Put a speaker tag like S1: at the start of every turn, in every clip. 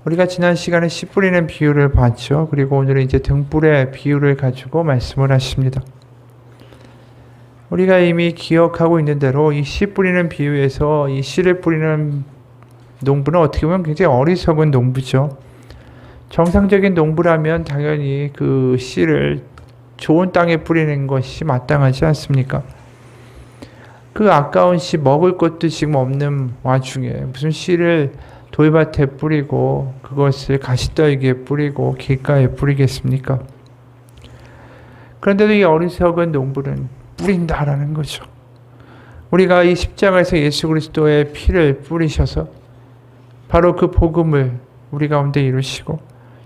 S1: 우리가 지난 시간에 씨 뿌리는 비유를 봤죠. 그리고 오늘은 이제 등불의 비유를 가지고 말씀을 하십니다. 우리가 이미 기억하고 있는 대로 이 씨 뿌리는 비유에서 이 씨를 뿌리는 농부는 어떻게 보면 굉장히 어리석은 농부죠. 정상적인 농부라면 당연히 그 씨를 좋은 땅에 뿌리는 것이 마땅하지 않습니까? 그 아까운 씨 먹을 것도 지금 없는 와중에 무슨 씨를 돌밭에 뿌리고 그것을 가시떨기에 뿌리고 길가에 뿌리겠습니까? 그런데도 이 어리석은 농부는 뿌린다라는 거죠. 우리가 이 십자가에서 예수 그리스도의 피를 뿌리셔서 바로 그 복음을 우리 가운데 이루시고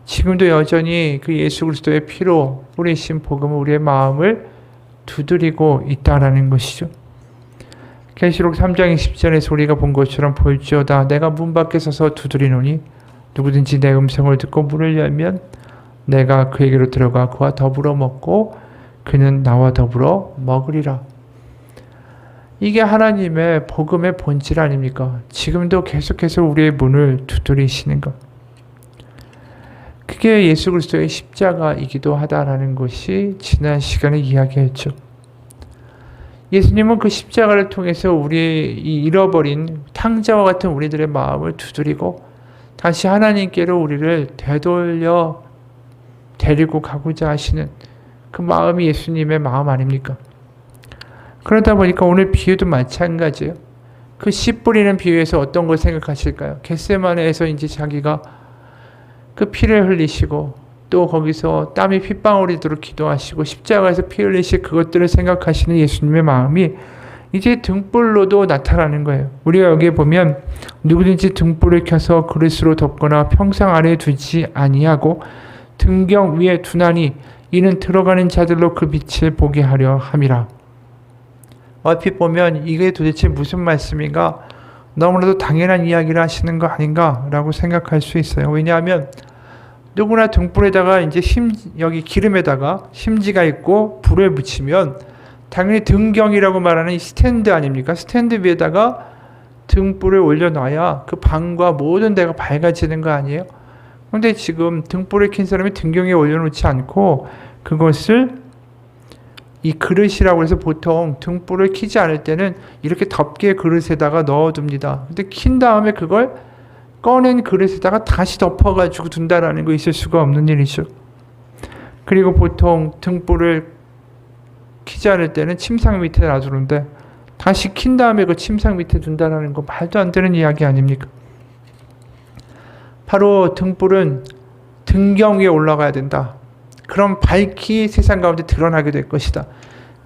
S1: 지금도 여전히 그 예수 그리스도의 피로 뿌리신 복음을 우리의 마음을 두드리고 있다라는 것이죠. 계시록 3장 20절에서 우리가 본 것처럼 볼지어다 내가 문 밖에 서서 두드리노니 누구든지 내 음성을 듣고 문을 열면 내가 그에게로 들어가 그와 더불어 먹고 그는 나와 더불어 먹으리라. 이게 하나님의 복음의 본질 아닙니까? 지금도 계속해서 우리의 문을 두드리시는 것. 그게 예수 그리스도의 십자가이기도 하다라는 것이 지난 시간에 이야기했죠. 예수님은 그 십자가를 통해서 우리의 잃어버린 탕자와 같은 우리들의 마음을 두드리고 다시 하나님께로 우리를 되돌려 데리고 가고자 하시는 그 마음이 예수님의 마음 아닙니까? 그러다 보니까 오늘 비유도 마찬가지예요. 그 씨 뿌리는 비유에서 어떤 걸 생각하실까요? 겟세마네에서 이제 자기가 그 피를 흘리시고 또 거기서 땀이 핏방울이도록 기도하시고 십자가에서 피 흘리실 그것들을 생각하시는 예수님의 마음이 이제 등불로도 나타나는 거예요. 우리가 여기에 보면 누구든지 등불을 켜서 그릇으로 덮거나 평상 아래에 두지 아니하고 등경 위에 두나니 이는 들어가는 자들로 그 빛을 보게 하려 함이라. 얼핏 보면 이게 도대체 무슨 말씀인가? 너무나도 당연한 이야기를 하시는 거 아닌가라고 생각할 수 있어요. 왜냐하면 누구나 등불에다가 이제 여기 기름에다가 심지가 있고 불을 붙이면 당연히 등경이라고 말하는 이 스탠드 아닙니까? 스탠드 위에다가 등불을 올려놔야 그 방과 모든 데가 밝아지는 거 아니에요? 그런데 지금 등불을 킨 사람이 등경에 올려놓지 않고 그것을 이 그릇이라고 해서 보통 등불을 켜지 않을 때는 이렇게 덮개 그릇에다가 넣어둡니다. 근데 킨 다음에 그걸 꺼낸 그릇에다가 다시 덮어가지고 둔다라는 거 있을 수가 없는 일이죠. 그리고 보통 등불을 켜지 않을 때는 침상 밑에 놔두는데 다시 킨 다음에 그 침상 밑에 둔다라는 거 말도 안 되는 이야기 아닙니까? 바로 등불은 등경 위에 올라가야 된다. 그럼 밝히 세상 가운데 드러나게 될 것이다.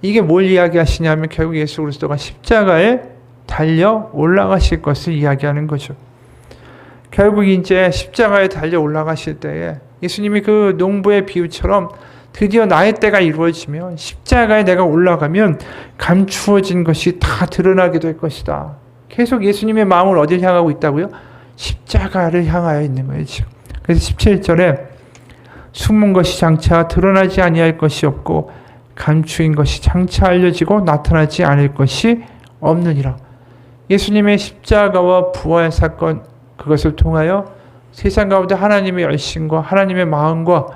S1: 이게 뭘 이야기하시냐면 결국 예수 그리스도가 십자가에 달려 올라가실 것을 이야기하는 거죠. 결국 이제 십자가에 달려 올라가실 때에 예수님이 그 농부의 비유처럼 드디어 나의 때가 이루어지면 십자가에 내가 올라가면 감추어진 것이 다 드러나게 될 것이다. 계속 예수님의 마음을 어딜 향하고 있다고요? 십자가를 향하여 있는 거예요, 지금. 그래서 17절에 숨은 것이 장차 드러나지 아니할 것이 없고 감추인 것이 장차 알려지고 나타나지 않을 것이 없느니라. 예수님의 십자가와 부활 사건 그것을 통하여 세상 가운데 하나님의 열심과 하나님의 마음과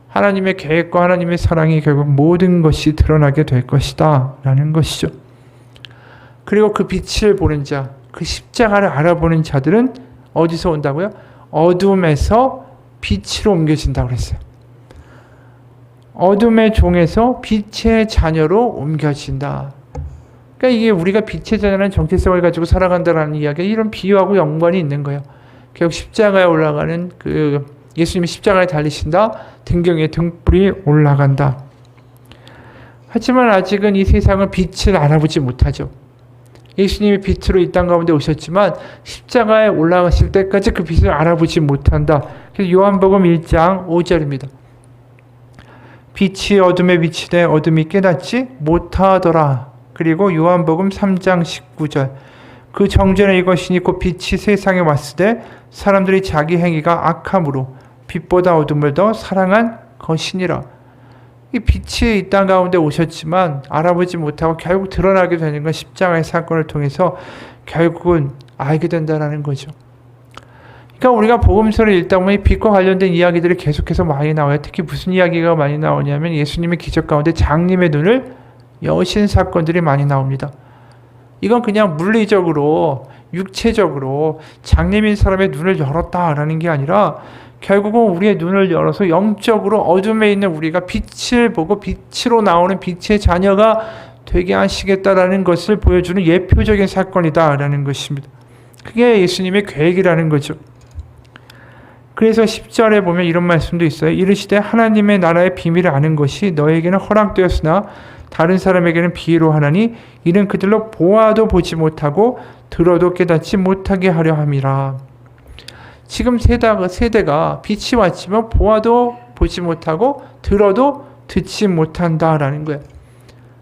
S1: 하나님의 계획과 하나님의 사랑이 결국 모든 것이 드러나게 될 것이다 라는 것이죠. 그리고 그 빛을 보는 자, 그 십자가를 알아보는 자들은 어디서 온다고요? 어둠에서 빛으로 옮겨진다고 그랬어요. 어둠의 종에서 빛의 자녀로 옮겨진다. 그러니까 이게 우리가 빛의 자녀라는 정체성을 가지고 살아간다라는 이야기가 이런 비유하고 연관이 있는 거예요. 결국 십자가에 올라가는 그 예수님이 십자가에 달리신다. 등경에 등불이 올라간다. 하지만 아직은 이 세상은 빛을 알아보지 못하죠. 예수님이 빛으로 이 땅 가운데 오셨지만 십자가에 올라가실 때까지 그 빛을 알아보지 못한다. 그래서 요한복음 1장 5절입니다. 빛이 어둠에 비치되 어둠이 깨닫지 못하더라. 그리고 요한복음 3장 19절 그 정전에 이것이니 곧 빛이 세상에 왔을 때 사람들이 자기 행위가 악함으로 빛보다 어둠을 더 사랑한 것이니라. 이 빛이 이 땅 가운데 오셨지만 알아보지 못하고 결국 드러나게 되는 건 십자가의 사건을 통해서 결국은 알게 된다는 거죠. 그러니까 우리가 복음서를 읽다 보면 빛과 관련된 이야기들이 계속해서 많이 나와요. 특히 무슨 이야기가 많이 나오냐면 예수님의 기적 가운데 장님의 눈을 여신 사건들이 많이 나옵니다. 이건 그냥 물리적으로 육체적으로 장님인 사람의 눈을 열었다라는 게 아니라 결국은 우리의 눈을 열어서 영적으로 어둠에 있는 우리가 빛을 보고 빛으로 나오는 빛의 자녀가 되게 하시겠다라는 것을 보여주는 예표적인 사건이다라는 것입니다. 그게 예수님의 계획이라는 거죠. 그래서 10절에 보면 이런 말씀도 있어요. 이르시되 하나님의 나라의 비밀을 아는 것이 너에게는 허락되었으나 다른 사람에게는 비위로 하나니 이는 그들로 보아도 보지 못하고 들어도 깨닫지 못하게 하려 함이라. 지금 세대가 빛이 왔지만 보아도 보지 못하고 들어도 듣지 못한다라는 거예요.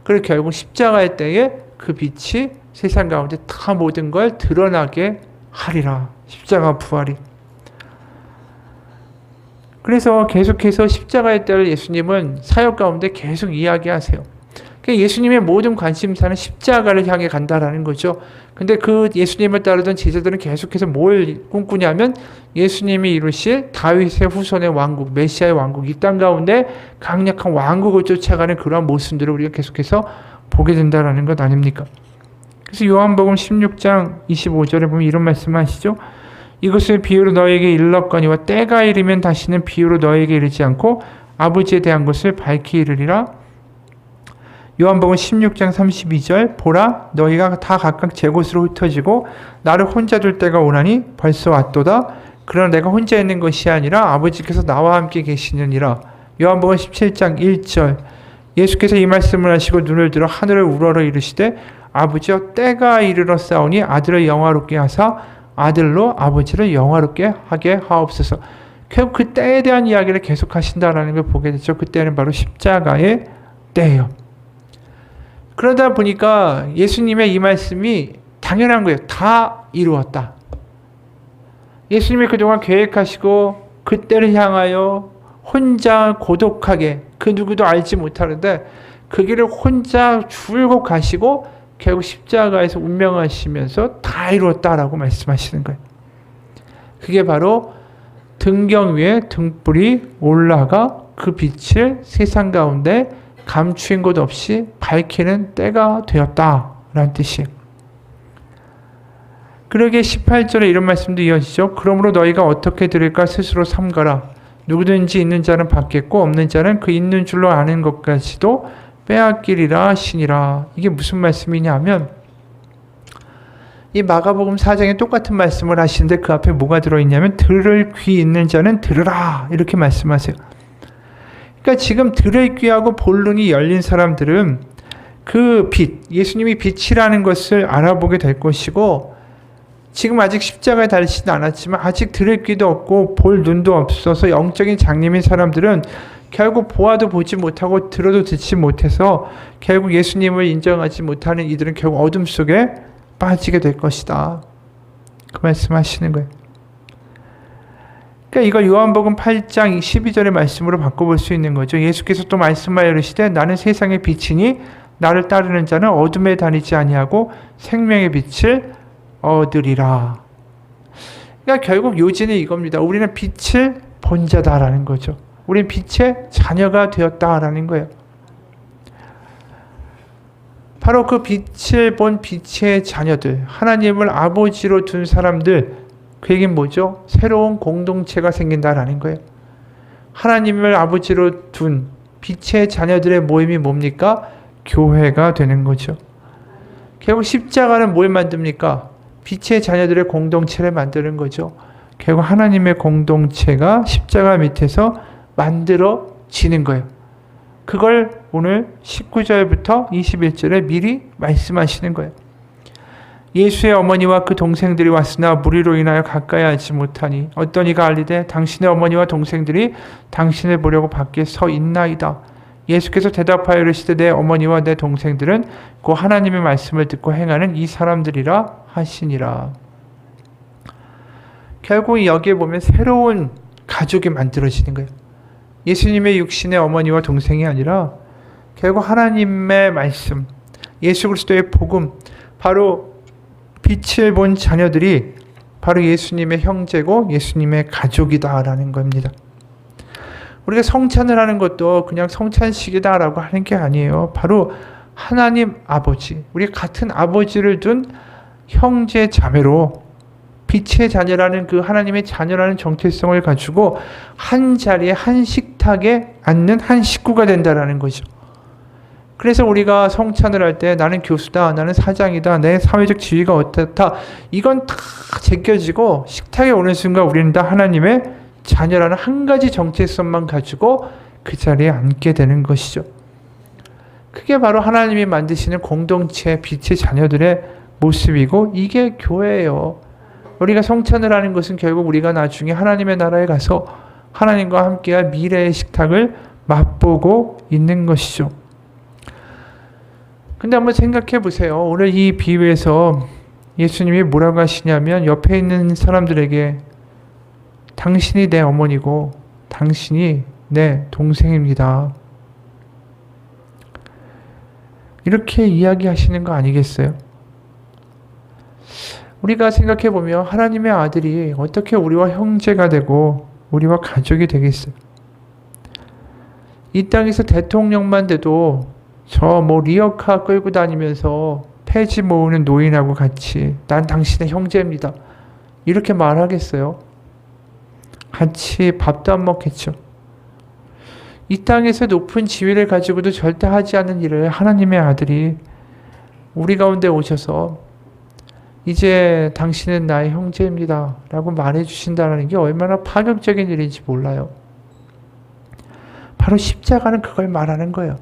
S1: 그리고 결국 십자가의 때에 그 빛이 세상 가운데 다 모든 걸 드러나게 하리라. 십자가 부활이. 그래서 계속해서 십자가의 때를 예수님은 사역 가운데 계속 이야기하세요. 예수님의 모든 관심사는 십자가를 향해 간다라는 거죠. 근데 그 예수님을 따르던 제자들은 계속해서 뭘 꿈꾸냐면 예수님이 이루실 다윗의 후손의 왕국, 메시아의 왕국, 이 땅 가운데 강력한 왕국을 쫓아가는 그러한 모습들을 우리가 계속해서 보게 된다라는 것 아닙니까? 그래서 요한복음 16장 25절에 보면 이런 말씀을 하시죠. 이것을 비유로 너에게 일렀거니와 때가 이르면 다시는 비유로 너에게 이르지 않고 아버지에 대한 것을 밝히 이르리라. 요한복음 16장 32절 보라 너희가 다 각각 제 곳으로 흩어지고 나를 혼자 둘 때가 오나니 벌써 왔도다. 그러나 내가 혼자 있는 것이 아니라 아버지께서 나와 함께 계시느니라. 요한복음 17장 1절 예수께서 이 말씀을 하시고 눈을 들어 하늘을 우러러 이르시되 아버지여 때가 이르러 싸우니 아들을 영화롭게 하사 아들로 아버지를 영화롭게 하게 하옵소서. 결국 그 때에 대한 이야기를 계속 하신다라는 걸 보게 되죠. 그때는 바로 십자가의 때예요. 그러다 보니까 예수님의 이 말씀이 당연한 거예요. 다 이루었다. 예수님이 그동안 계획하시고 그 때를 향하여 혼자 고독하게 그 누구도 알지 못하는데 그 길을 혼자 줄곧 가시고 결국 십자가에서 운명하시면서 다 이루었다라고 말씀하시는 거예요. 그게 바로 등경 위에 등불이 올라가 그 빛을 세상 가운데 감추인 것 없이 밝히는 때가 되었다라는 뜻이에요. 그러게 18절에 이런 말씀도 이어지죠. 그러므로 너희가 어떻게 들을까 스스로 삼가라. 누구든지 있는 자는 받겠고 없는 자는 그 있는 줄로 아는 것까지도 빼앗기리라 하시니라. 이게 무슨 말씀이냐면 이 마가복음 4장에 똑같은 말씀을 하시는데 그 앞에 뭐가 들어있냐면 들을 귀 있는 자는 들으라 이렇게 말씀하세요. 그러니까 지금 들을 귀하고 볼 눈이 열린 사람들은 그 빛, 예수님이 빛이라는 것을 알아보게 될 것이고 지금 아직 십자가에 달리지는 않았지만 아직 들을 귀도 없고 볼 눈도 없어서 영적인 장님인 사람들은 결국 보아도 보지 못하고 들어도 듣지 못해서 결국 예수님을 인정하지 못하는 이들은 결국 어둠 속에 빠지게 될 것이다. 그 말씀하시는 거예요. 그러니까 이걸 요한복음 8장 12절의 말씀으로 바꿔볼 수 있는 거죠. 예수께서 또 말씀하여 이르시되 나는 세상의 빛이니 나를 따르는 자는 어둠에 다니지 아니하고 생명의 빛을 얻으리라. 그러니까 결국 요지는 이겁니다. 우리는 빛을 본 자다라는 거죠. 우리는 빛의 자녀가 되었다라는 거예요. 바로 그 빛을 본 빛의 자녀들, 하나님을 아버지로 둔 사람들, 그 얘기는 뭐죠? 새로운 공동체가 생긴다라는 거예요. 하나님을 아버지로 둔 빛의 자녀들의 모임이 뭡니까? 교회가 되는 거죠. 결국 십자가는 뭘 만듭니까? 빛의 자녀들의 공동체를 만드는 거죠. 결국 하나님의 공동체가 십자가 밑에서 만들어지는 거예요. 그걸 오늘 19절부터 21절에 미리 말씀하시는 거예요. 예수의 어머니와 그 동생들이 왔으나 무리로 인하여 가까이 하지 못하니 어떤 이가 알리되 당신의 어머니와 동생들이 당신을 보려고 밖에 서 있나이다. 예수께서 대답하여 이르시되 내 어머니와 내 동생들은 그 하나님의 말씀을 듣고 행하는 이 사람들이라 하시니라. 결국 여기에 보면 새로운 가족이 만들어지는 거예요. 예수님의 육신의 어머니와 동생이 아니라 결국 하나님의 말씀, 예수 그리스도의 복음, 바로 빛을 본 자녀들이 바로 예수님의 형제고 예수님의 가족이다라는 겁니다. 우리가 성찬을 하는 것도 그냥 성찬식이다라고 하는 게 아니에요. 바로 하나님 아버지, 우리 같은 아버지를 둔 형제 자매로 빛의 자녀라는 그 하나님의 자녀라는 정체성을 가지고 한 자리에 한 식탁에 앉는 한 식구가 된다라는 거죠. 그래서 우리가 성찬을 할 때 나는 교수다, 나는 사장이다, 내 사회적 지위가 어떻다, 이건 다 제껴지고 식탁에 오는 순간 우리는 다 하나님의 자녀라는 한 가지 정체성만 가지고 그 자리에 앉게 되는 것이죠. 그게 바로 하나님이 만드시는 공동체 빛의 자녀들의 모습이고 이게 교회예요. 우리가 성찬을 하는 것은 결국 우리가 나중에 하나님의 나라에 가서 하나님과 함께할 미래의 식탁을 맛보고 있는 것이죠. 근데 한번 생각해 보세요. 오늘 이 비유에서 예수님이 뭐라고 하시냐면 옆에 있는 사람들에게 당신이 내 어머니고 당신이 내 동생입니다. 이렇게 이야기하시는 거 아니겠어요? 우리가 생각해 보면 하나님의 아들이 어떻게 우리와 형제가 되고 우리와 가족이 되겠어요? 이 땅에서 대통령만 돼도 저 리어카 끌고 다니면서 폐지 모으는 노인하고 같이 난 당신의 형제입니다. 이렇게 말하겠어요? 같이 밥도 안 먹겠죠. 이 땅에서 높은 지위를 가지고도 절대 하지 않는 일을 하나님의 아들이 우리 가운데 오셔서 이제 당신은 나의 형제입니다 라고 말해주신다는 게 얼마나 파격적인 일인지 몰라요. 바로 십자가는 그걸 말하는 거예요.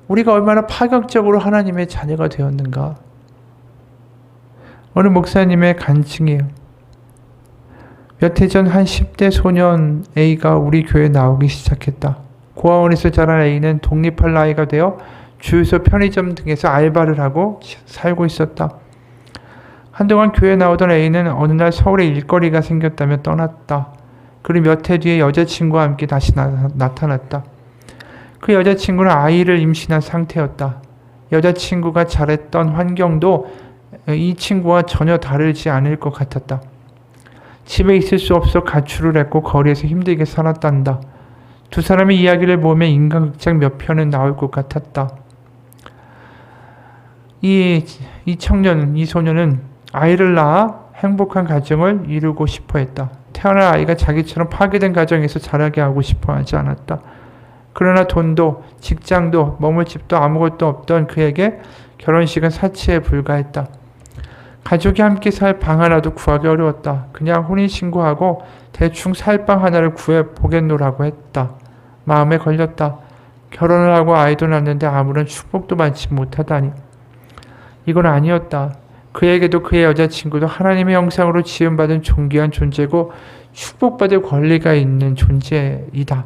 S1: 우리가 얼마나 파격적으로 하나님의 자녀가 되었는가. 어느 목사님의 간증이에요. 몇 해 전 한 10대 소년 A가 우리 교회에 나오기 시작했다. 고아원에서 자란 A는 독립할 나이가 되어 주유소, 편의점 등에서 알바를 하고 살고 있었다. 한동안 교회에 나오던 A는 어느 날 서울에 일거리가 생겼다며 떠났다. 그리고 몇 해 뒤에 여자친구와 함께 다시 나타났다. 그 여자친구는 아이를 임신한 상태였다. 여자친구가 자랐던 환경도 이 친구와 전혀 다르지 않을 것 같았다. 집에 있을 수 없어 가출을 했고 거리에서 힘들게 살았단다. 두 사람의 이야기를 보면 인간극장 몇 편은 나올 것 같았다. 이 소년은 아이를 낳아 행복한 가정을 이루고 싶어 했다. 태어난 아이가 자기처럼 파괴된 가정에서 자라게 하고 싶어 하지 않았다. 그러나 돈도 직장도 머물 집도 아무것도 없던 그에게 결혼식은 사치에 불과했다. 가족이 함께 살 방 하나도 구하기 어려웠다. 그냥 혼인신고하고 대충 살 방 하나를 구해보겠노라고 했다. 마음에 걸렸다. 결혼을 하고 아이도 낳는데 아무런 축복도 받지 못하다니. 이건 아니었다. 그에게도 그의 여자친구도 하나님의 형상으로 지음받은 존귀한 존재고 축복받을 권리가 있는 존재이다.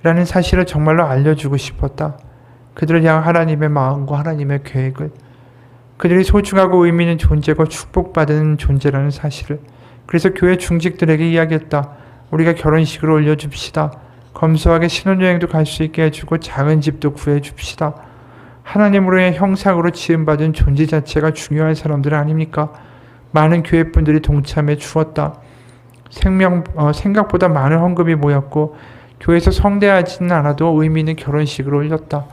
S1: 라는 사실을 정말로 알려주고 싶었다. 그들을 향한 하나님의 마음과 하나님의 계획을, 그들이 소중하고 의미 있는 존재고 축복받은 존재라는 사실을. 그래서 교회 중직들에게 이야기했다. 우리가 결혼식을 올려줍시다. 검소하게 신혼여행도 갈 수 있게 해주고 작은 집도 구해줍시다. 하나님으로의 형상으로 지음받은 존재 자체가 중요한 사람들 아닙니까? 많은 교회분들이 동참해 주었다. 생각보다 많은 헌금이 모였고 교회에서 성대하지는 않아도 의미 있는 결혼식을 올렸다.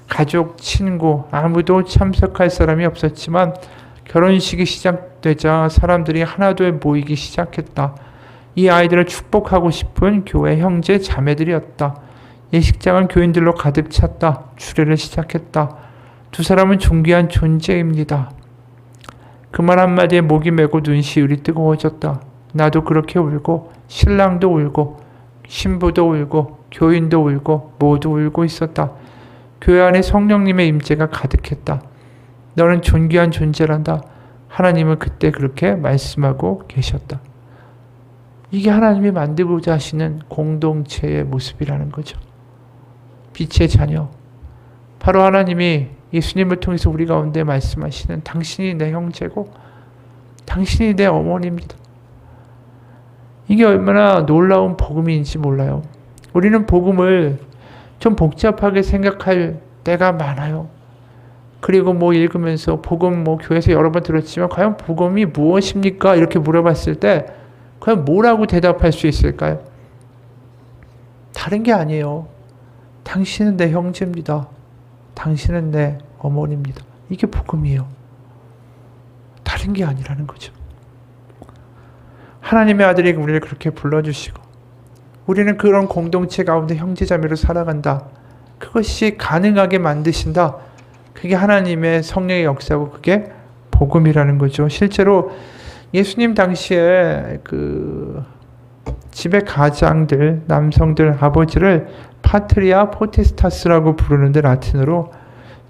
S1: 가족, 친구 아무도 참석할 사람이 없었지만 결혼식이 시작되자 사람들이 하나둘 모이기 시작했다. 이 아이들을 축복하고 싶은 교회 형제 자매들이었다. 예식장은 교인들로 가득 찼다. 주례를 시작했다. 두 사람은 존귀한 존재입니다. 그 말 한마디에 목이 메고 눈시울이 뜨거워졌다. 나도 그렇게 울고 신랑도 울고 신부도 울고 교인도 울고 모두 울고 있었다. 교회 안에 성령님의 임재가 가득했다. 너는 존귀한 존재란다. 하나님은 그때 그렇게 말씀하고 계셨다. 이게 하나님이 만들고자 하시는 공동체의 모습이라는 거죠. 빛의 자녀. 바로 하나님이 예수님을 통해서 우리 가운데 말씀하시는 당신이 내 형제고 당신이 내 어머니입니다. 이게 얼마나 놀라운 복음인지 몰라요. 우리는 복음을 좀 복잡하게 생각할 때가 많아요. 그리고 뭐 읽으면서 복음 뭐 교회에서 여러 번 들었지만 과연 복음이 무엇입니까? 이렇게 물어봤을 때 과연 뭐라고 대답할 수 있을까요? 다른 게 아니에요. 당신은 내 형제입니다. 당신은 내 어머니입니다. 이게 복음이에요. 다른 게 아니라는 거죠. 하나님의 아들이 우리를 그렇게 불러주시고 우리는 그런 공동체 가운데 형제자매로 살아간다. 그것이 가능하게 만드신다. 그게 하나님의 성령의 역사고 그게 복음이라는 거죠. 실제로 예수님 당시에 그 집의 가장들, 남성들 아버지를 파트리아 포테스타스라고 부르는데 라틴어로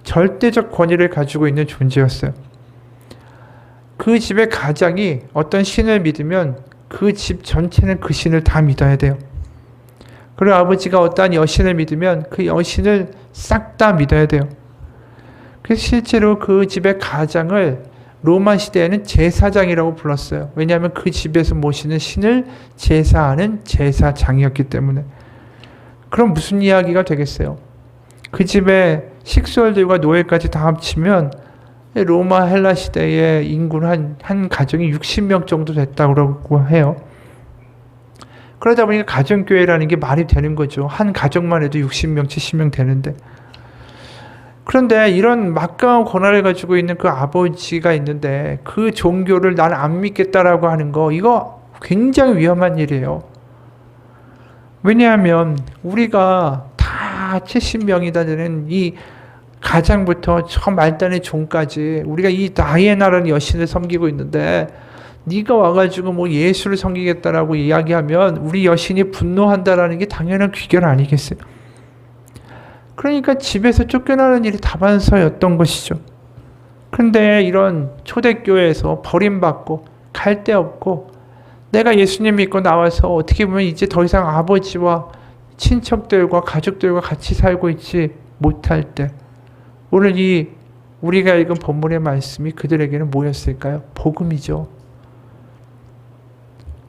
S1: 절대적 권위를 가지고 있는 존재였어요. 그 집의 가장이 어떤 신을 믿으면 그 집 전체는 그 신을 다 믿어야 돼요. 그리고 아버지가 어떠한 여신을 믿으면 그 여신을 싹 다 믿어야 돼요. 그래서 실제로 그 집의 가장을 로마 시대에는 제사장이라고 불렀어요. 왜냐하면 그 집에서 모시는 신을 제사하는 제사장이었기 때문에. 그럼 무슨 이야기가 되겠어요? 그 집의 식솔들과 노예까지 다 합치면 로마 헬라 시대의 인구는 한 가정이 60명 정도 됐다고 해요. 그러다 보니까 가정교회라는 게 말이 되는 거죠. 한 가정만 해도 60명, 70명 되는데. 그런데 이런 막강한 권한을 가지고 있는 그 아버지가 있는데 그 종교를 나는 안 믿겠다라고 하는 거, 이거 굉장히 위험한 일이에요. 왜냐하면 우리가 다 70명이다 되는 이 가장부터 저 말단의 종까지 우리가 이 나의 나라는 여신을 섬기고 있는데 네가 와가지고 뭐 예수를 섬기겠다라고 이야기하면 우리 여신이 분노한다라는 게 당연한 귀결 아니겠어요? 그러니까 집에서 쫓겨나는 일이 다반사였던 것이죠. 그런데 이런 초대교회에서 버림받고 갈 데 없고 내가 예수님 믿고 나와서 어떻게 보면 이제 더 이상 아버지와 친척들과 가족들과 같이 살고 있지 못할 때 오늘 이 우리가 읽은 본문의 말씀이 그들에게는 뭐였을까요? 복음이죠.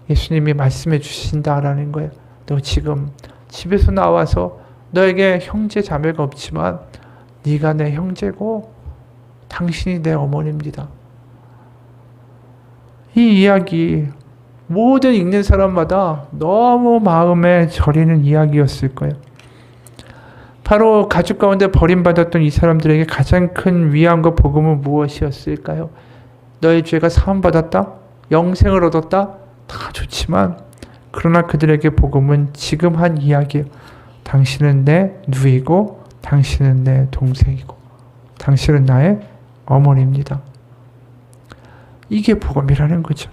S1: 예수님이 말씀해 주신다라는 거예요. 너 지금 집에서 나와서 너에게 형제 자매가 없지만 네가 내 형제고 당신이 내 어머니입니다. 이 이야기 모든 읽는 사람마다 너무 마음에 저리는 이야기였을 거예요. 바로 가족 가운데 버림받았던 이 사람들에게 가장 큰 위안과 복음은 무엇이었을까요? 너의 죄가 사함받았다? 영생을 얻었다? 다 좋지만 그러나 그들에게 복음은 지금 한 이야기예요. 당신은 내 누이고 당신은 내 동생이고 당신은 나의 어머니입니다. 이게 복음이라는 거죠.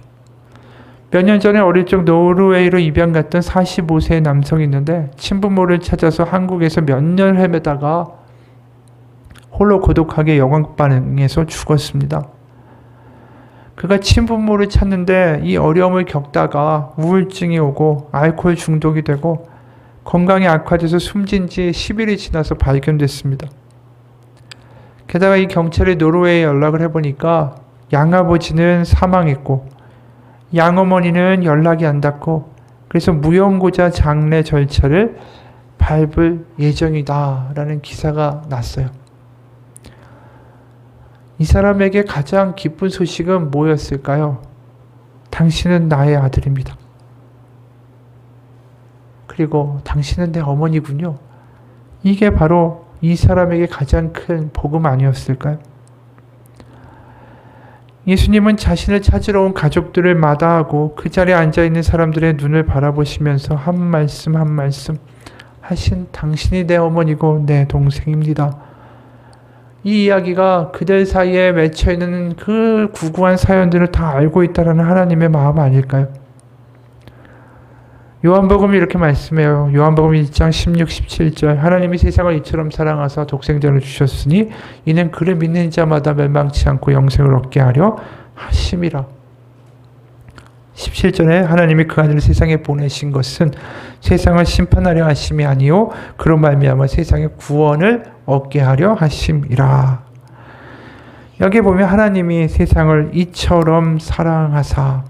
S1: 몇 년 전에 어릴 적 노르웨이로 입양 갔던 45세의 남성이 있는데 친부모를 찾아서 한국에서 몇 년을 헤매다가 홀로 고독하게 영광방에서 죽었습니다. 그가 친부모를 찾는데 이 어려움을 겪다가 우울증이 오고 알코올 중독이 되고 건강이 악화돼서 숨진 지 10일이 지나서 발견됐습니다. 게다가 이 경찰이 노르웨이에 연락을 해보니까 양아버지는 사망했고 양어머니는 연락이 안 닿고 그래서 무용고자 장례 절차를 밟을 예정이다 라는 기사가 났어요. 이 사람에게 가장 기쁜 소식은 뭐였을까요? 당신은 나의 아들입니다. 그리고 당신은 내 어머니군요. 이게 바로 이 사람에게 가장 큰 복음 아니었을까요? 예수님은 자신을 찾으러 온 가족들을 마다하고 그 자리에 앉아있는 사람들의 눈을 바라보시면서 한 말씀 한 말씀 하신 당신이 내 어머니고 내 동생입니다. 이 이야기가 그들 사이에 맺혀있는 그 구구한 사연들을 다 알고 있다는 하나님의 마음 아닐까요? 요한복음이 이렇게 말씀해요. 요한복음 1장 16, 17절 하나님이 세상을 이처럼 사랑하사 독생자를 주셨으니 이는 그를 믿는 자마다 멸망치 않고 영생을 얻게 하려 하심이라. 17절에 하나님이 그 아들을 세상에 보내신 것은 세상을 심판하려 하심이 아니요 그로 말미암아 세상의 구원을 얻게 하려 하심이라. 여기 보면 하나님이 세상을 이처럼 사랑하사,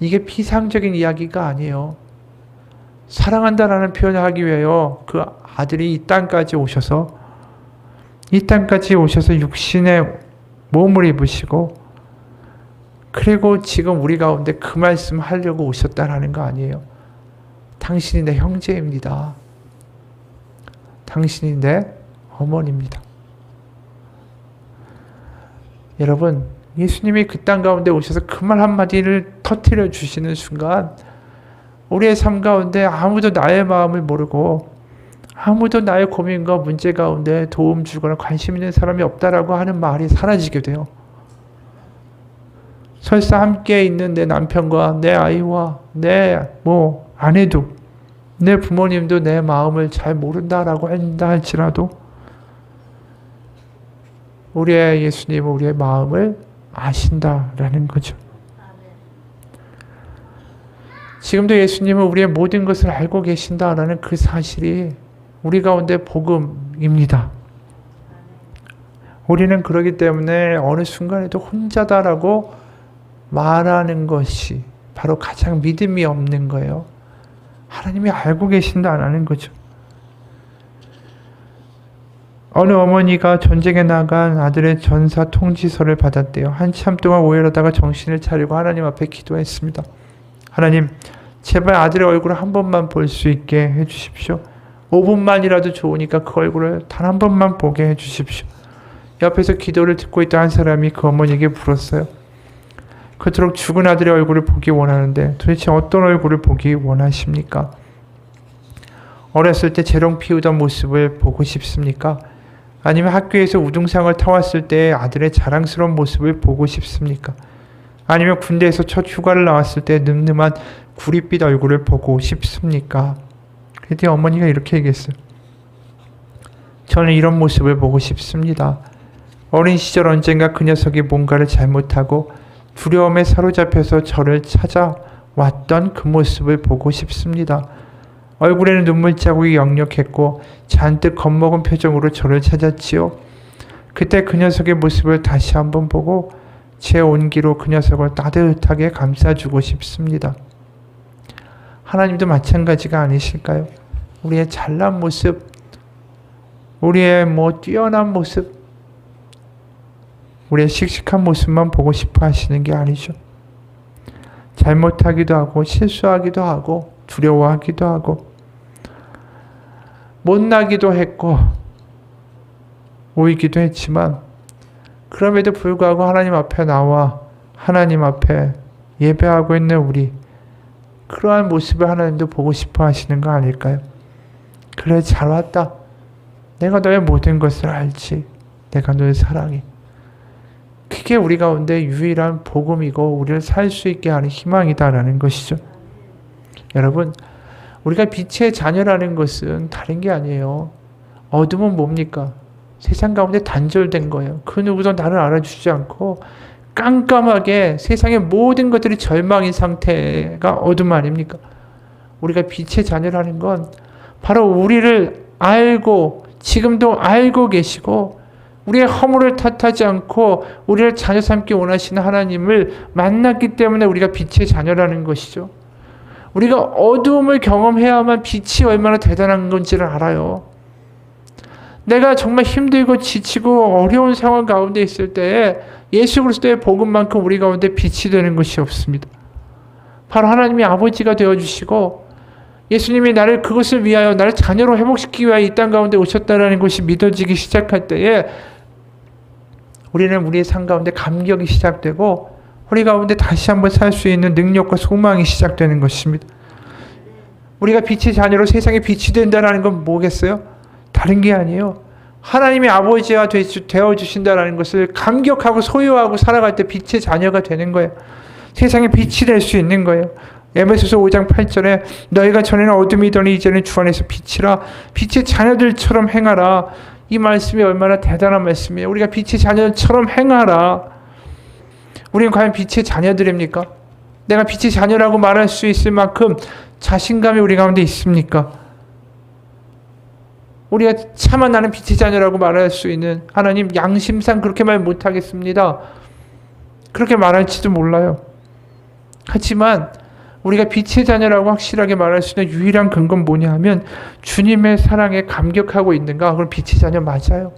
S1: 이게 피상적인 이야기가 아니에요. 사랑한다라는 표현을 하기 위하여 그 아들이 이 땅까지 오셔서 이 땅까지 오셔서 육신의 몸을 입으시고 그리고 지금 우리 가운데 그 말씀 하려고 오셨다라는 거 아니에요. 당신이 내 형제입니다. 당신이 내 어머니입니다. 여러분, 예수님이 그 땅 가운데 오셔서 그 말 한마디를 터뜨려 주시는 순간 우리의 삶 가운데 아무도 나의 마음을 모르고 아무도 나의 고민과 문제 가운데 도움 주거나 관심 있는 사람이 없다라고 하는 말이 사라지게 돼요. 설사 함께 있는 내 남편과 내 아이와 내 아내도 내 부모님도 내 마음을 잘 모른다라고 한다 할지라도 우리의 예수님은 우리의 마음을 아신다라는 거죠. 지금도 예수님은 우리의 모든 것을 알고 계신다라는 그 사실이 우리 가운데 복음입니다. 우리는 그러기 때문에 어느 순간에도 혼자다라고 말하는 것이 바로 가장 믿음이 없는 거예요. 하나님이 알고 계신다라는 거죠. 어느 어머니가 전쟁에 나간 아들의 전사 통지서를 받았대요. 한참 동안 오열하다가 정신을 차리고 하나님 앞에 기도했습니다. 하나님, 제발 아들의 얼굴을 한 번만 볼 수 있게 해주십시오. 5분만이라도 좋으니까 그 얼굴을 단 한 번만 보게 해주십시오. 옆에서 기도를 듣고 있던 한 사람이 그 어머니에게 물었어요. 그토록 죽은 아들의 얼굴을 보기 원하는데 도대체 어떤 얼굴을 보기 원하십니까? 어렸을 때 재롱 피우던 모습을 보고 싶습니까? 아니면 학교에서 우등상을 타왔을 때 아들의 자랑스러운 모습을 보고 싶습니까? 아니면 군대에서 첫 휴가를 나왔을 때 늠름한 구릿빛 얼굴을 보고 싶습니까? 그랬더니 어머니가 이렇게 얘기했어요. 저는 이런 모습을 보고 싶습니다. 어린 시절 언젠가 그 녀석이 뭔가를 잘못하고 두려움에 사로잡혀서 저를 찾아왔던 그 모습을 보고 싶습니다. 얼굴에는 눈물 자국이 역력했고 잔뜩 겁먹은 표정으로 저를 찾았지요. 그때 그 녀석의 모습을 다시 한번 보고 제 온기로 그 녀석을 따뜻하게 감싸주고 싶습니다. 하나님도 마찬가지가 아니실까요? 우리의 잘난 모습, 우리의 뛰어난 모습, 우리의 씩씩한 모습만 보고 싶어 하시는 게 아니죠. 잘못하기도 하고 실수하기도 하고 두려워하기도 하고 못나기도 했고 오이기도 했지만 그럼에도 불구하고 하나님 앞에 나와 하나님 앞에 예배하고 있는 우리, 그러한 모습을 하나님도 보고 싶어 하시는 거 아닐까요? 그래, 잘 왔다. 내가 너의 모든 것을 알지. 내가 너를 사랑해. 그게 우리 가운데 유일한 복음이고 우리를 살 수 있게 하는 희망이다라는 것이죠. 여러분, 우리가 빛의 자녀라는 것은 다른 게 아니에요. 어둠은 뭡니까? 세상 가운데 단절된 거예요. 그 누구도 나를 알아주지 않고 깜깜하게 세상의 모든 것들이 절망인 상태가 어둠 아닙니까? 우리가 빛의 자녀라는 건 바로 우리를 알고 지금도 알고 계시고 우리의 허물을 탓하지 않고 우리를 자녀 삼기 원하시는 하나님을 만났기 때문에 우리가 빛의 자녀라는 것이죠. 우리가 어두움을 경험해야만 빛이 얼마나 대단한 건지를 알아요. 내가 정말 힘들고 지치고 어려운 상황 가운데 있을 때에 예수 그리스도의 복음만큼 우리 가운데 빛이 되는 것이 없습니다. 바로 하나님이 아버지가 되어주시고 예수님이 나를 그것을 위하여 나를 자녀로 회복시키기 위하여 이 땅 가운데 오셨다는 것이 믿어지기 시작할 때에 우리는 우리의 삶 가운데 감격이 시작되고 우리 가운데 다시 한번 살 수 있는 능력과 소망이 시작되는 것입니다. 우리가 빛의 자녀로 세상에 빛이 된다는 건 뭐겠어요? 다른 게 아니에요. 하나님이 아버지가 되어주신다는 것을 감격하고 소유하고 살아갈 때 빛의 자녀가 되는 거예요. 세상에 빛이 될 수 있는 거예요. 에베소서 5장 8절에 너희가 전에는 어둠이더니 이제는 주 안에서 빛이라 빛의 자녀들처럼 행하라. 이 말씀이 얼마나 대단한 말씀이에요. 우리가 빛의 자녀들처럼 행하라. 우리는 과연 빛의 자녀들입니까? 내가 빛의 자녀라고 말할 수 있을 만큼 자신감이 우리 가운데 있습니까? 우리가 차마 나는 빛의 자녀라고 말할 수 있는, 하나님 양심상 그렇게 말 못하겠습니다. 그렇게 말할지도 몰라요. 하지만 우리가 빛의 자녀라고 확실하게 말할 수 있는 유일한 근거는 뭐냐 하면 주님의 사랑에 감격하고 있는가? 그럼 빛의 자녀 맞아요.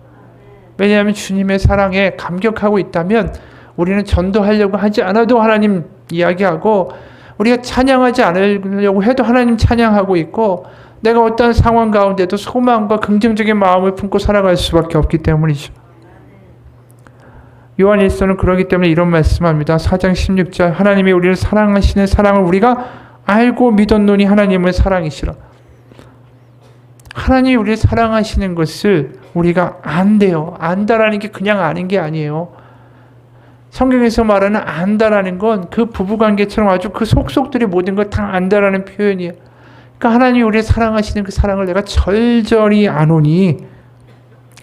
S1: 왜냐하면 주님의 사랑에 감격하고 있다면 우리는 전도하려고 하지 않아도 하나님 이야기하고, 우리가 찬양하지 않으려고 해도 하나님 찬양하고 있고, 내가 어떤 상황 가운데도 소망과 긍정적인 마음을 품고 살아갈 수밖에 없기 때문이죠. 요한일서는 그러기 때문에 이런 말씀합니다. 4장 16절, 하나님이 우리를 사랑하시는 사랑을 우리가 알고 믿었노니 하나님은 사랑이시라. 하나님이 우리를 사랑하시는 것을 우리가 안대요. 안다라는 게 그냥 아는 게 아니에요. 성경에서 말하는 안다라는 건 그 부부관계처럼 아주 그 속속들이 모든 걸 다 안다라는 표현이에요. 그러니까 하나님이 우리를 사랑하시는 그 사랑을 내가 절절히 아노니,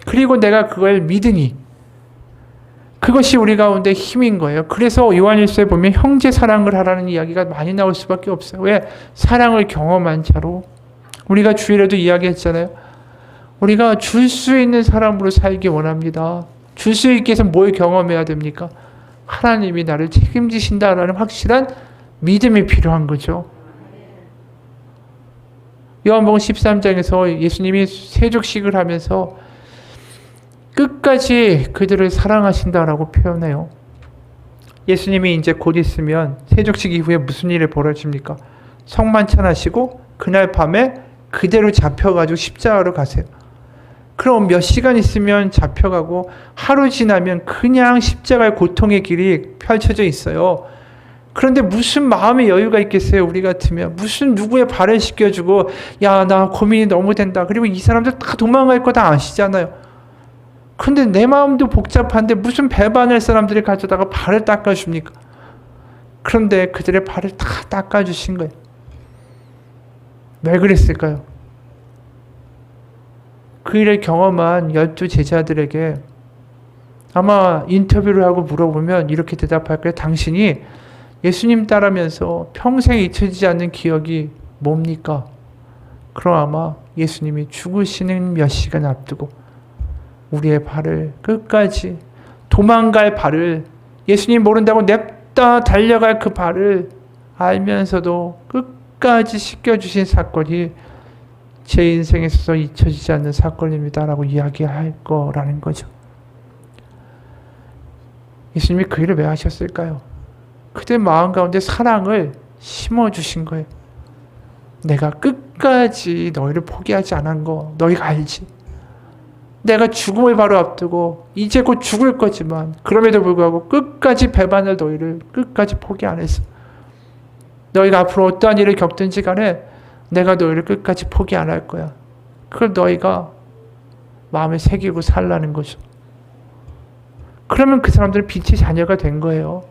S1: 그리고 내가 그걸 믿으니, 그것이 우리 가운데 힘인 거예요. 그래서 요한일서에 보면 형제 사랑을 하라는 이야기가 많이 나올 수밖에 없어요. 왜? 사랑을 경험한 자로. 우리가 주일에도 이야기했잖아요. 우리가 줄 수 있는 사람으로 살기 원합니다. 줄 수 있게 해서 뭘 경험해야 됩니까? 하나님이 나를 책임지신다라는 확실한 믿음이 필요한 거죠. 요한복음 13장에서 예수님이 세족식을 하면서 끝까지 그들을 사랑하신다라고 표현해요. 예수님이 이제 곧 있으면 세족식 이후에 무슨 일이 벌어집니까? 성만찬하시고 그날 밤에 그대로 잡혀가지고 십자가로 가세요. 그럼 몇 시간 있으면 잡혀가고 하루 지나면 그냥 십자가의 고통의 길이 펼쳐져 있어요. 그런데 무슨 마음의 여유가 있겠어요? 우리 같으면 무슨 누구의 발을 씻겨주고, 야, 나 고민이 너무 된다. 그리고 이 사람들 다 도망갈 거 다 아시잖아요. 근데 내 마음도 복잡한데 무슨 배반할 사람들이 가져다가 발을 닦아줍니까? 그런데 그들의 발을 다 닦아주신 거예요. 왜 그랬을까요? 그 일을 경험한 12 제자들에게 아마 인터뷰를 하고 물어보면 이렇게 대답할 거예요. 당신이 예수님 따르면서 평생 잊혀지지 않는 기억이 뭡니까? 그럼 아마 예수님이 죽으시는 몇 시간 앞두고 우리의 발을 끝까지, 도망갈 발을, 예수님 모른다고 냅다 달려갈 그 발을 알면서도 끝까지 씻겨주신 사건이 제 인생에 있어서 잊혀지지 않는 사건입니다라고 이야기할 거라는 거죠. 예수님이 그 일을 왜 하셨을까요? 그들 마음 가운데 사랑을 심어주신 거예요. 내가 끝까지 너희를 포기하지 않은 거 너희가 알지. 내가 죽음을 바로 앞두고 이제 곧 죽을 거지만 그럼에도 불구하고 끝까지 배반을, 너희를 끝까지 포기 안 했어. 너희가 앞으로 어떠한 일을 겪든지 간에 내가 너희를 끝까지 포기 안 할 거야. 그걸 너희가 마음에 새기고 살라는 거죠. 그러면 그 사람들은 빛의 자녀가 된 거예요.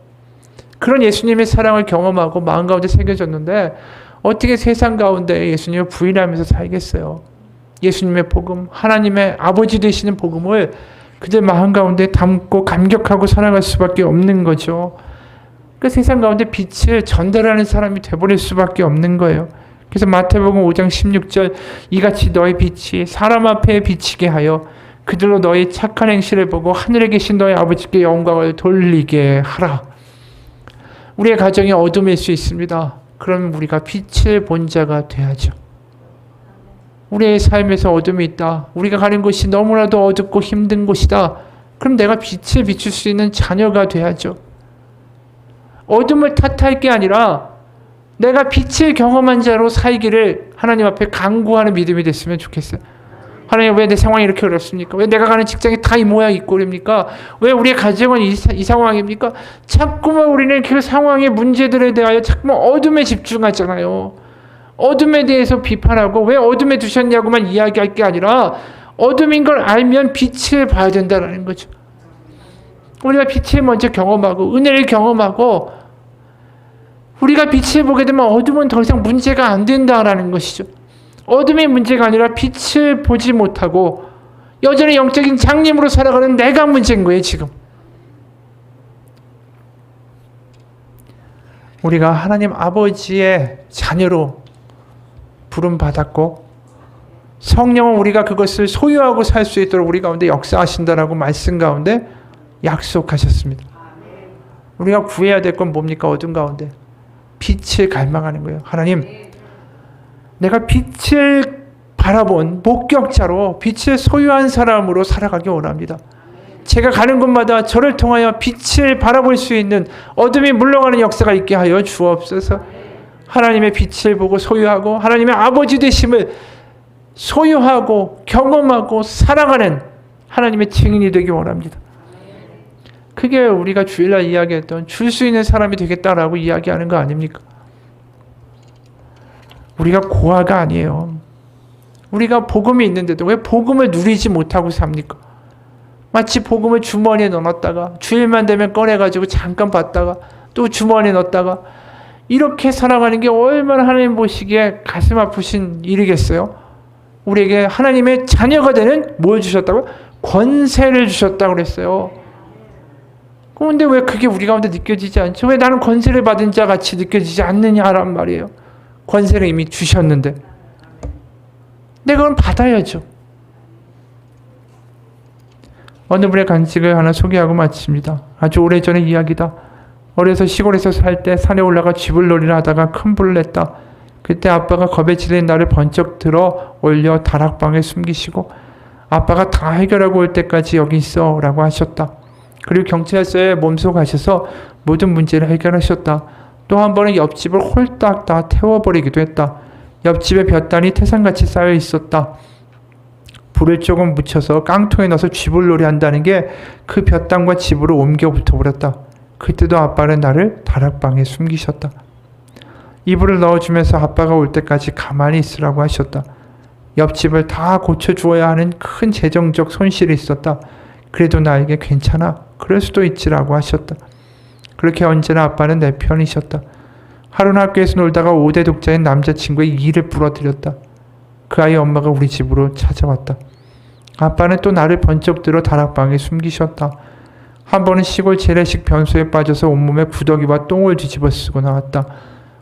S1: 그런 예수님의 사랑을 경험하고 마음 가운데 새겨졌는데 어떻게 세상 가운데 예수님을 부인하면서 살겠어요? 예수님의 복음, 하나님의 아버지 되시는 복음을 그들 마음 가운데 담고 감격하고 살아갈 수밖에 없는 거죠. 그 세상 가운데 빛을 전달하는 사람이 되버릴 수밖에 없는 거예요. 그래서 마태복음 5장 16절, 이같이 너희 빛이 사람 앞에 비치게 하여 그들로 너희 착한 행실을 보고 하늘에 계신 너희 아버지께 영광을 돌리게 하라. 우리의 가정이 어둠일 수 있습니다. 그러면 우리가 빛을 본 자가 돼야죠. 우리의 삶에서 어둠이 있다. 우리가 가는 곳이 너무나도 어둡고 힘든 곳이다. 그럼 내가 빛을 비출 수 있는 자녀가 돼야죠. 어둠을 탓할 게 아니라 내가 빛을 경험한 자로 살기를 하나님 앞에 간구하는 믿음이 됐으면 좋겠어요. 하나님, 왜 내 상황이 이렇게 어렵습니까? 왜 내가 가는 직장이 다 이 모양 이 꼴입니까? 왜 우리의 가정은 이 상황입니까? 자꾸만 우리는 그 상황의 문제들에 대하여 자꾸만 어둠에 집중하잖아요. 어둠에 대해서 비판하고 왜 어둠에 두셨냐고만 이야기할 게 아니라 어둠인 걸 알면 빛을 봐야 된다는 거죠. 우리가 빛을 먼저 경험하고 은혜를 경험하고 우리가 빛을 보게 되면 어둠은 더 이상 문제가 안 된다라는 것이죠. 어둠이 문제가 아니라 빛을 보지 못하고 여전히 영적인 장님으로 살아가는 내가 문제인 거예요, 지금. 우리가 하나님 아버지의 자녀로 부름받았고 성령은 우리가 그것을 소유하고 살 수 있도록 우리 가운데 역사하신다라고 말씀 가운데 약속하셨습니다. 우리가 구해야 될 건 뭡니까? 어둠 가운데 빛을 갈망하는 거예요. 하나님, 내가 빛을 바라본 목격자로 빛을 소유한 사람으로 살아가기 원합니다. 제가 가는 곳마다 저를 통하여 빛을 바라볼 수 있는 어둠이 물러가는 역사가 있게 하여 주옵소서. 하나님의 빛을 보고 소유하고 하나님의 아버지 되심을 소유하고 경험하고 살아가는 하나님의 증인이 되기 원합니다. 그게 우리가 주일날 이야기했던 줄 수 있는 사람이 되겠다라고 이야기하는 거 아닙니까? 우리가 고아가 아니에요. 우리가 복음이 있는데도 왜 복음을 누리지 못하고 삽니까? 마치 복음을 주머니에 넣어놨다가 주일만 되면 꺼내가지고 잠깐 봤다가 또 주머니에 넣었다가 이렇게 살아가는 게 얼마나 하나님 보시기에 가슴 아프신 일이겠어요? 우리에게 하나님의 자녀가 되는 뭘 주셨다고요? 권세를 주셨다고 그랬어요. 그런데 왜 그게 우리 가운데 느껴지지 않죠? 왜 나는 권세를 받은 자 같이 느껴지지 않느냐란 말이에요. 권세를 이미 주셨는데 내가 그럼 받아야죠. 어느 분의 간증을 하나 소개하고 마칩니다. 아주 오래전의 이야기다. 어려서 시골에서 살 때 산에 올라가 쥐불놀이를 하다가 큰 불을 냈다. 그때 아빠가 겁에 질린 나를 번쩍 들어 올려 다락방에 숨기시고 아빠가 다 해결하고 올 때까지 여기 있어 라고 하셨다. 그리고 경찰서에 몸소 가셔서 모든 문제를 해결하셨다. 또 한 번은 옆집을 홀딱 다 태워버리기도 했다. 옆집에 볕단이 태산같이 쌓여 있었다. 불을 조금 묻혀서 깡통에 넣어서 쥐불놀이 한다는 게 그 볕단과 집으로 옮겨 붙어버렸다. 그때도 아빠는 나를 다락방에 숨기셨다. 이불을 넣어주면서 아빠가 올 때까지 가만히 있으라고 하셨다. 옆집을 다 고쳐주어야 하는 큰 재정적 손실이 있었다. 그래도 나에게 괜찮아. 그럴 수도 있지라고 하셨다. 그렇게 언제나 아빠는 내 편이셨다. 하루는 학교에서 놀다가 5대 독자인 남자친구의 이를 부러뜨렸다. 그 아이 엄마가 우리 집으로 찾아왔다. 아빠는 또 나를 번쩍 들어 다락방에 숨기셨다. 한 번은 시골 재래식 변소에 빠져서 온몸에 구더기와 똥을 뒤집어 쓰고 나왔다.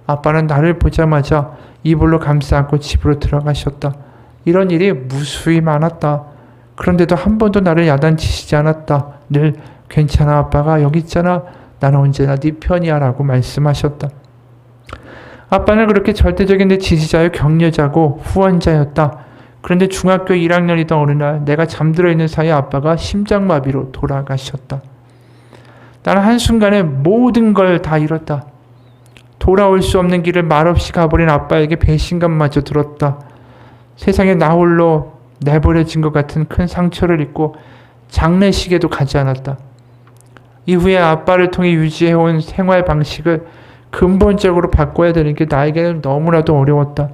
S1: 아빠는 나를 보자마자 이불로 감싸 안고 집으로 들어가셨다. 이런 일이 무수히 많았다. 그런데도 한 번도 나를 야단치시지 않았다. 늘 괜찮아 아빠가 여기 있잖아. 나는 언제나 네 편이야 라고 말씀하셨다. 아빠는 그렇게 절대적인 내 지지자요 격려자고 후원자였다. 그런데 중학교 1학년이던 어느 날 내가 잠들어 있는 사이에 아빠가 심장마비로 돌아가셨다. 나는 한순간에 모든 걸 다 잃었다. 돌아올 수 없는 길을 말없이 가버린 아빠에게 배신감마저 들었다. 세상에 나 홀로 내버려진 것 같은 큰 상처를 입고 장례식에도 가지 않았다. 이후에 아빠를 통해 유지해온 생활 방식을 근본적으로 바꿔야 되는 게 나에게는 너무나도 어려웠다.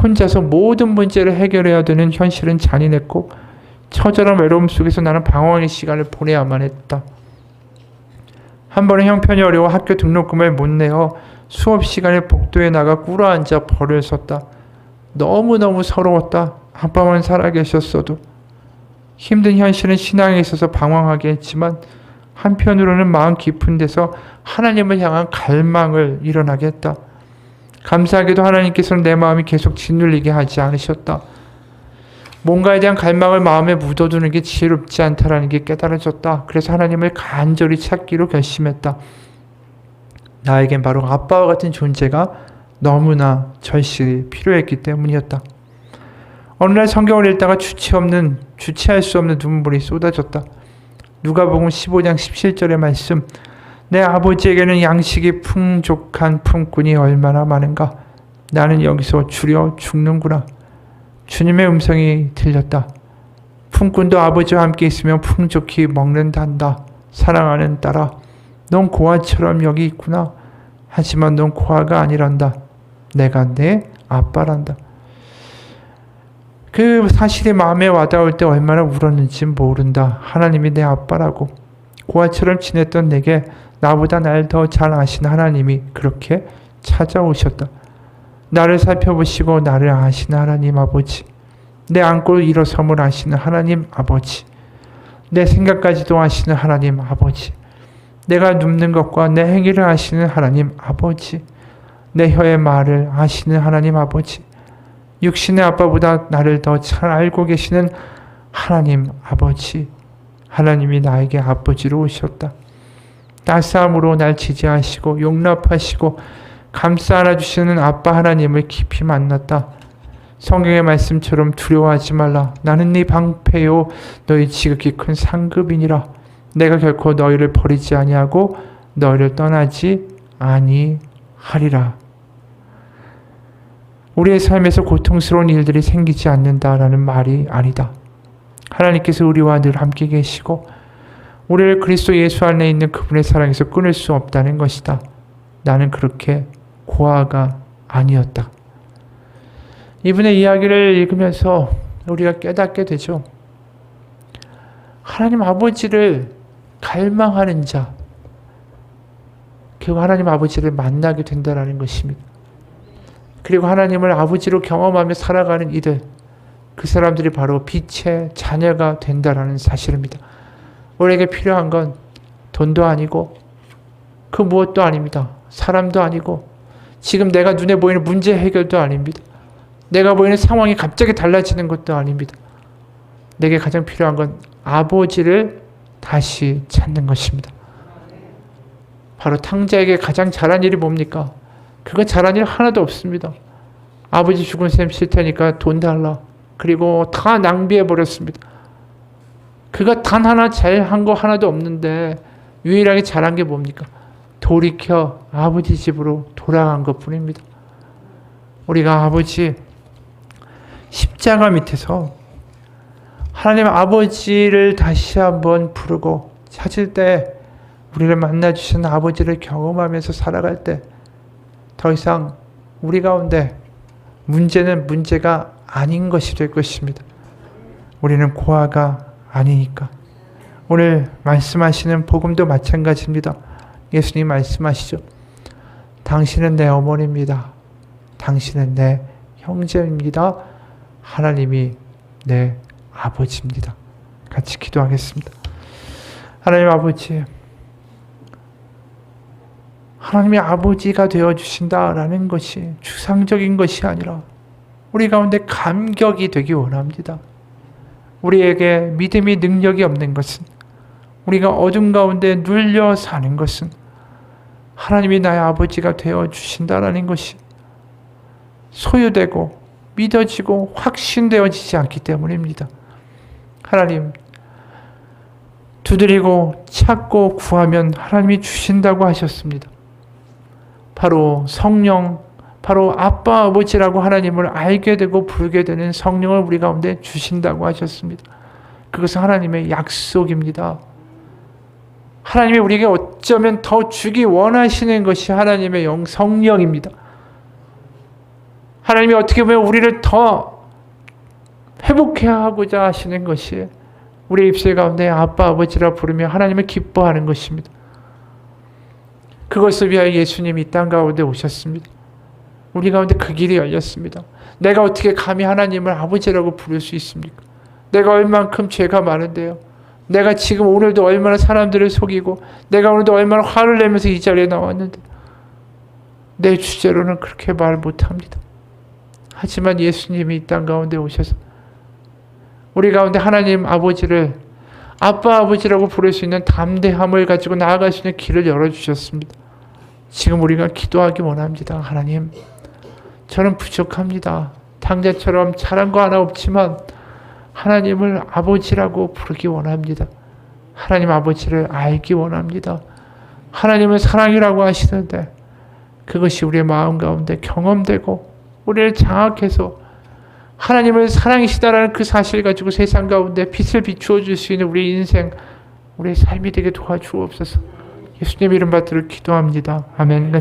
S1: 혼자서 모든 문제를 해결해야 되는 현실은 잔인했고 처절한 외로움 속에서 나는 방황의 시간을 보내야만 했다. 한 번은 형편이 어려워 학교 등록금을 못 내어 수업 시간에 복도에 나가 꿇어앉아 벌을 섰다. 너무너무 서러웠다. 아빠만 살아계셨어도. 힘든 현실은 신앙에 있어서 방황하게 했지만 한편으로는 마음 깊은 데서 하나님을 향한 갈망을 일어나게 했다. 감사하게도 하나님께서는 내 마음이 계속 짓눌리게 하지 않으셨다. 뭔가에 대한 갈망을 마음에 묻어두는 게 지혜롭지 않다라는 게 깨달아졌다. 그래서 하나님을 간절히 찾기로 결심했다. 나에겐 바로 아빠와 같은 존재가 너무나 절실히 필요했기 때문이었다. 어느 날 성경을 읽다가 주체할 수 없는 눈물이 쏟아졌다. 누가복음 15장 17절의 말씀. 내 아버지에게는 양식이 풍족한 품꾼이 얼마나 많은가. 나는 여기서 줄여 죽는구나. 주님의 음성이 들렸다. 품꾼도 아버지와 함께 있으면 풍족히 먹는단다. 사랑하는 딸아, 넌 고아처럼 여기 있구나. 하지만 넌 고아가 아니란다. 내가 내 아빠란다. 그 사실이 마음에 와닿을 때 얼마나 울었는지 모른다. 하나님이 내 아빠라고. 고아처럼 지냈던 내게 나보다 날 더 잘 아시는 하나님이 그렇게 찾아오셨다. 나를 살펴보시고 나를 아시는 하나님 아버지. 내 안고 일어섬을 아시는 하나님 아버지. 내 생각까지도 아시는 하나님 아버지. 내가 눕는 것과 내 행위를 아시는 하나님 아버지. 내 혀의 말을 아시는 하나님 아버지. 육신의 아빠보다 나를 더 잘 알고 계시는 하나님 아버지. 하나님이 나에게 아버지로 오셨다. 따스함으로 날 지지하시고 용납하시고 감싸 안아주시는 아빠 하나님을 깊이 만났다. 성경의 말씀처럼 두려워하지 말라. 나는 네 방패요 너희 지극히 큰 상급이니라. 내가 결코 너희를 버리지 아니하고 너희를 떠나지 아니하리라. 우리의 삶에서 고통스러운 일들이 생기지 않는다라는 말이 아니다. 하나님께서 우리와 늘 함께 계시고 우리를 그리스도 예수 안에 있는 그분의 사랑에서 끊을 수 없다는 것이다. 나는 그렇게 고아가 아니었다. 이분의 이야기를 읽으면서 우리가 깨닫게 되죠. 하나님 아버지를 갈망하는 자, 결국 하나님 아버지를 만나게 된다는 것입니다. 그리고 하나님을 아버지로 경험하며 살아가는 이들, 그 사람들이 바로 빛의 자녀가 된다는 사실입니다. 우리에게 필요한 건 돈도 아니고 그 무엇도 아닙니다. 사람도 아니고 지금 내가 눈에 보이는 문제 해결도 아닙니다. 내가 보이는 상황이 갑자기 달라지는 것도 아닙니다. 내게 가장 필요한 건 아버지를 다시 찾는 것입니다. 바로 탕자에게 가장 잘한 일이 뭡니까? 그건 잘한 일 하나도 없습니다. 아버지 죽은 셈 싫다니까 돈 달라. 그리고 다 낭비해버렸습니다. 그가 단 하나 잘한 거 하나도 없는데 유일하게 잘한 게 뭡니까? 돌이켜 아버지 집으로 돌아간 것 뿐입니다. 우리가 아버지 십자가 밑에서 하나님 아버지를 다시 한번 부르고 찾을 때 우리를 만나주신 아버지를 경험하면서 살아갈 때 더 이상 우리 가운데 문제는 문제가 아닌 것이 될 것입니다. 우리는 고아가 아니니까. 오늘 말씀하시는 복음도 마찬가지입니다. 예수님 말씀하시죠. 당신은 내 어머니입니다. 당신은 내 형제입니다. 하나님이 내 아버지입니다. 같이 기도하겠습니다. 하나님 아버지, 하나님의 아버지가 되어주신다라는 것이 추상적인 것이 아니라 우리 가운데 감격이 되기 원합니다. 우리에게 믿음이 능력이 없는 것은, 우리가 어둠 가운데 눌려 사는 것은 하나님이 나의 아버지가 되어주신다라는 것이 소유되고 믿어지고 확신되어지지 않기 때문입니다. 하나님, 두드리고 찾고 구하면 하나님이 주신다고 하셨습니다. 바로 성령, 바로 아빠 아버지라고 하나님을 알게 되고 부르게 되는 성령을 우리 가운데 주신다고 하셨습니다. 그것은 하나님의 약속입니다. 하나님이 우리에게 어쩌면 더 주기 원하시는 것이 하나님의 성령입니다. 하나님이 어떻게 보면 우리를 더 회복해야 하고자 하시는 것이 우리 입술 가운데 아빠 아버지라 부르며 하나님을 기뻐하는 것입니다. 그것을 위하여 예수님이 이 땅 가운데 오셨습니다. 우리 가운데 그 길이 열렸습니다. 내가 어떻게 감히 하나님을 아버지라고 부를 수 있습니까? 내가 얼만큼 죄가 많은데요. 내가 지금 오늘도 얼마나 사람들을 속이고 내가 오늘도 얼마나 화를 내면서 이 자리에 나왔는데 내 주제로는 그렇게 말 못합니다. 하지만 예수님이 이 땅 가운데 오셔서 우리 가운데 하나님 아버지를 아빠 아버지라고 부를 수 있는 담대함을 가지고 나아갈 수 있는 길을 열어주셨습니다. 지금 우리가 기도하기 원합니다. 하나님, 저는 부족합니다. 탕자처럼 잘한 거 하나 없지만 하나님을 아버지라고 부르기 원합니다. 하나님 아버지를 알기 원합니다. 하나님은 사랑이라고 하시는데 그것이 우리의 마음 가운데 경험되고 우리를 장악해서 하나님을 사랑이시다라는 그 사실 가지고 세상 가운데 빛을 비추어 줄 수 있는 우리 인생, 우리의 삶이 되게 도와주옵소서. 예수님 이름 받들어 기도합니다. 아멘.